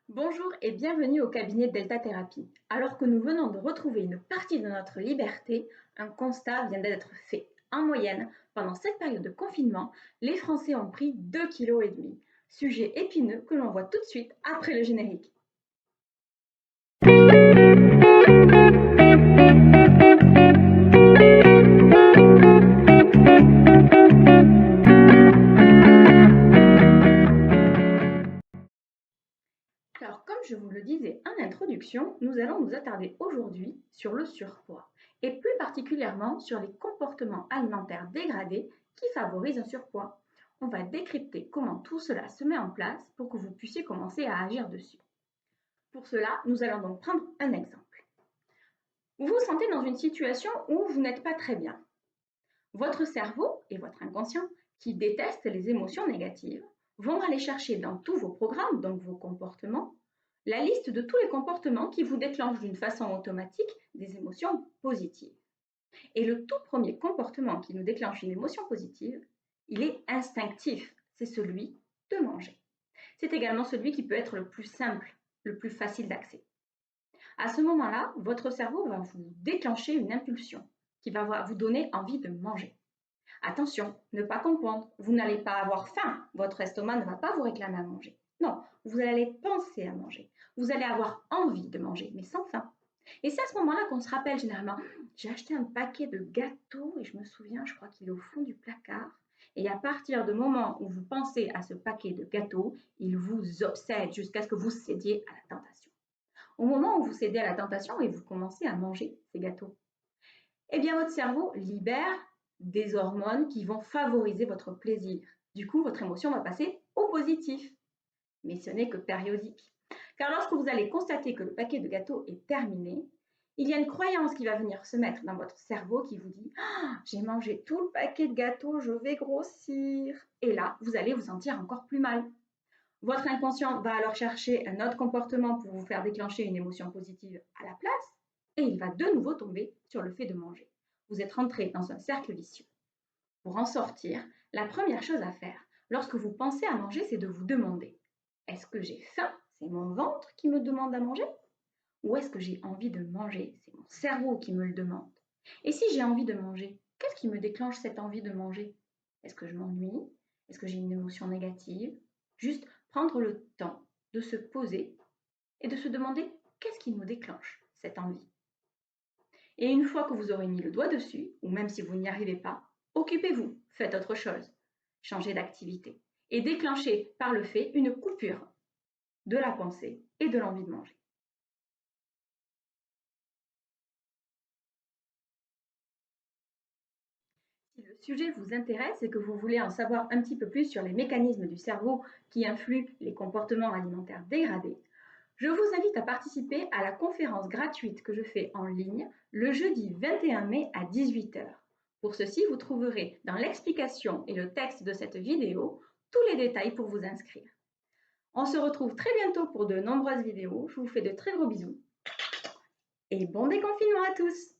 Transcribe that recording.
Bonjour et bienvenue au cabinet Delta Thérapie. Alors que nous venons de retrouver une partie de notre liberté, un constat vient d'être fait. En moyenne, pendant cette période de confinement, les Français ont pris 2,5 kg. Sujet épineux que l'on voit tout de suite après le générique. Alors, comme je vous le disais en introduction, nous allons nous attarder aujourd'hui sur le surpoids et plus particulièrement sur les comportements alimentaires dégradés qui favorisent un surpoids. On va décrypter comment tout cela se met en place pour que vous puissiez commencer à agir dessus. Pour cela, nous allons donc prendre un exemple. Vous vous sentez dans une situation où vous n'êtes pas très bien. Votre cerveau et votre inconscient, qui détestent les émotions négatives, vont aller chercher dans tous vos programmes, donc vos comportements, la liste de tous les comportements qui vous déclenchent d'une façon automatique des émotions positives. Et le tout premier comportement qui nous déclenche une émotion positive, il est instinctif, c'est celui de manger. C'est également celui qui peut être le plus simple, le plus facile d'accès. À ce moment-là, votre cerveau va vous déclencher une impulsion qui va vous donner envie de manger. Attention, ne pas confondre, vous n'allez pas avoir faim, votre estomac ne va pas vous réclamer à manger. Non, vous allez penser à manger, vous allez avoir envie de manger, mais sans faim. Et c'est à ce moment-là qu'on se rappelle généralement, j'ai acheté un paquet de gâteaux et je me souviens, je crois qu'il est au fond du placard. Et à partir du moment où vous pensez à ce paquet de gâteaux, il vous obsède jusqu'à ce que vous cédiez à la tentation. Au moment où vous cédez à la tentation et vous commencez à manger ces gâteaux, eh bien votre cerveau libère des hormones qui vont favoriser votre plaisir. Du coup, votre émotion va passer au positif. Mais ce n'est que périodique. Car lorsque vous allez constater que le paquet de gâteaux est terminé, il y a une croyance qui va venir se mettre dans votre cerveau qui vous dit «Ah, j'ai mangé tout le paquet de gâteaux, je vais grossir». Et là, vous allez vous sentir encore plus mal. Votre inconscient va alors chercher un autre comportement pour vous faire déclencher une émotion positive à la place et il va de nouveau tomber sur le fait de manger. Vous êtes rentré dans un cercle vicieux. Pour en sortir, la première chose à faire lorsque vous pensez à manger, c'est de vous demander est-ce que j'ai faim? C'est mon ventre qui me demande à manger? Ou est-ce que j'ai envie de manger? C'est mon cerveau qui me le demande. Et si j'ai envie de manger, qu'est-ce qui me déclenche cette envie de manger? Est-ce que je m'ennuie? Est-ce que j'ai une émotion négative? Juste prendre le temps de se poser et de se demander qu'est-ce qui nous déclenche cette envie. Et une fois que vous aurez mis le doigt dessus, ou même si vous n'y arrivez pas, occupez-vous, faites autre chose, changez d'activité et déclenchez par le fait une coupure de la pensée et de l'envie de manger. Si le sujet vous intéresse et que vous voulez en savoir un petit peu plus sur les mécanismes du cerveau qui influent les comportements alimentaires dégradés, je vous invite à participer à la conférence gratuite que je fais en ligne le jeudi 21 mai à 18 h. Pour ceci, vous trouverez dans l'explication et le texte de cette vidéo tous les détails pour vous inscrire. On se retrouve très bientôt pour de nombreuses vidéos. Je vous fais de très gros bisous et bon déconfinement à tous!